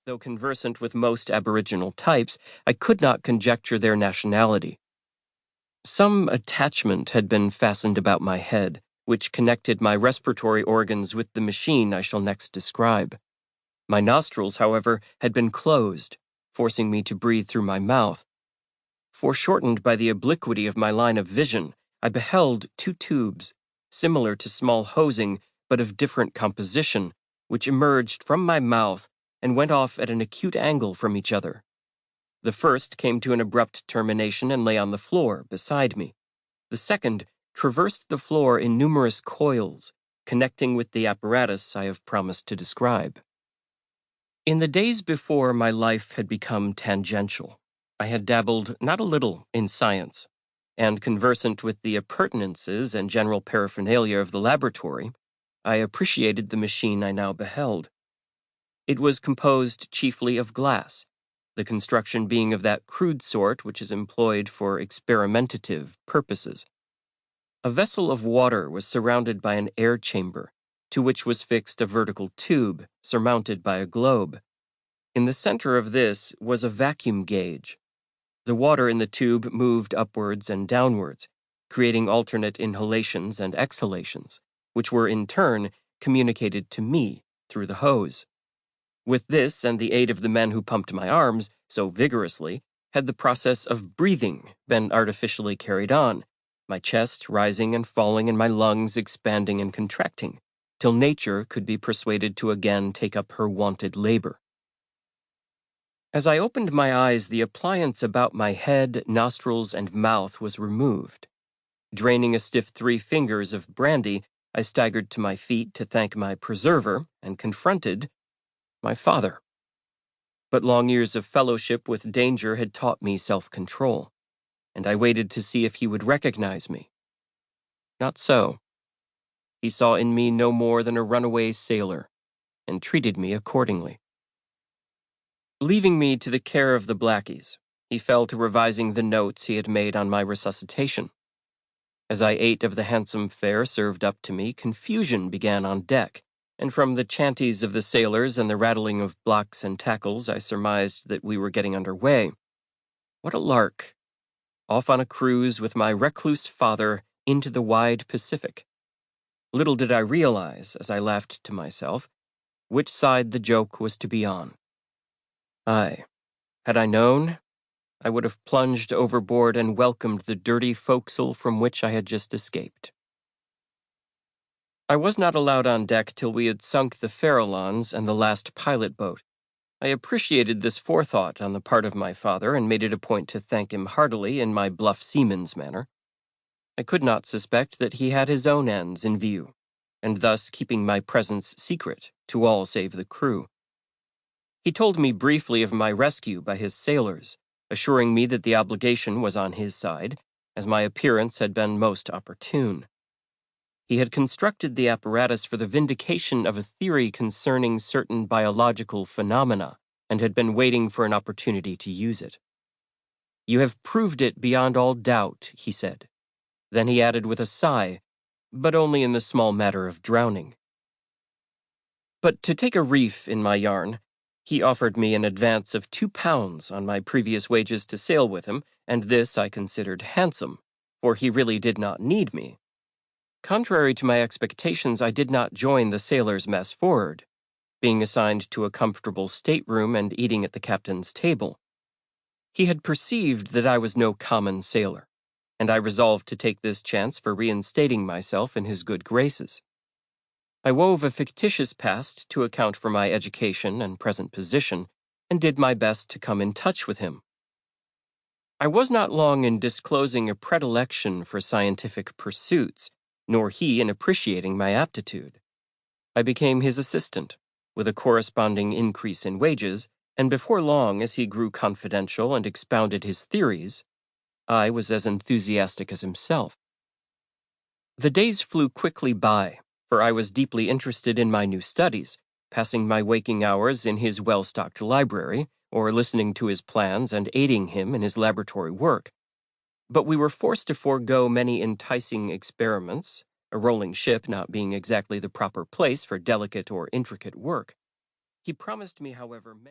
Though conversant with most Aboriginal types, I could not conjecture their nationality. Some attachment had been fastened about my head, which connected my respiratory organs with the machine I shall next describe. My nostrils, however, had been closed, forcing me to breathe through my mouth. Foreshortened by the obliquity of my line of vision, I beheld two tubes, similar to small hosing, but of different composition, which emerged from my mouth and went off at an acute angle from each other. The first came to an abrupt termination and lay on the floor beside me. The second traversed the floor in numerous coils, connecting with the apparatus I have promised to describe. In the days before my life had become tangential, I had dabbled not a little in science, and conversant with the appurtenances and general paraphernalia of the laboratory, I appreciated the machine I now beheld. It was composed chiefly of glass, the construction being of that crude sort which is employed for experimentative purposes. A vessel of water was surrounded by an air chamber, to which was fixed a vertical tube surmounted by a globe. In the center of this was a vacuum gauge. The water in the tube moved upwards and downwards, creating alternate inhalations and exhalations, which were in turn communicated to me through the hose. With this and the aid of the men who pumped my arms so vigorously, had the process of breathing been artificially carried on, my chest rising and falling and my lungs expanding and contracting, till nature could be persuaded to again take up her wonted labor. As I opened my eyes, the appliance about my head, nostrils, and mouth was removed. Draining a stiff 3 fingers of brandy, I staggered to my feet to thank my preserver and confronted my father. But long years of fellowship with danger had taught me self-control, and I waited to see if he would recognize me. Not so. He saw in me no more than a runaway sailor, and treated me accordingly. Leaving me to the care of the blackies, he fell to revising the notes he had made on my resuscitation. As I ate of the handsome fare served up to me, confusion began on deck, and from the chanties of the sailors and the rattling of blocks and tackles, I surmised that we were getting under way. What a lark! Off on a cruise with my recluse father into the wide Pacific. Little did I realize, as I laughed to myself, which side the joke was to be on. Aye, had I known, I would have plunged overboard and welcomed the dirty forecastle from which I had just escaped. I was not allowed on deck till we had sunk the Farallons and the last pilot boat. I appreciated this forethought on the part of my father and made it a point to thank him heartily in my bluff seaman's manner. I could not suspect that he had his own ends in view, and thus keeping my presence secret to all save the crew. He told me briefly of my rescue by his sailors, assuring me that the obligation was on his side, as my appearance had been most opportune. He had constructed the apparatus for the vindication of a theory concerning certain biological phenomena, and had been waiting for an opportunity to use it. "You have proved it beyond all doubt," he said. Then he added with a sigh, but only in the small matter of drowning. But to take a reef in my yarn, he offered me an advance of £2 on my previous wages to sail with him, and this I considered handsome, for he really did not need me. Contrary to my expectations, I did not join the sailors' mess forward, being assigned to a comfortable stateroom and eating at the captain's table. He had perceived that I was no common sailor, and I resolved to take this chance for reinstating myself in his good graces. I wove a fictitious past to account for my education and present position, and did my best to come in touch with him. I was not long in disclosing a predilection for scientific pursuits, nor he in appreciating my aptitude. I became his assistant, with a corresponding increase in wages, and before long, as he grew confidential and expounded his theories, I was as enthusiastic as himself. The days flew quickly by, for I was deeply interested in my new studies, passing my waking hours in his well-stocked library, or listening to his plans and aiding him in his laboratory work. But we were forced to forego many enticing experiments, a rolling ship not being exactly the proper place for delicate or intricate work. He promised me, however, many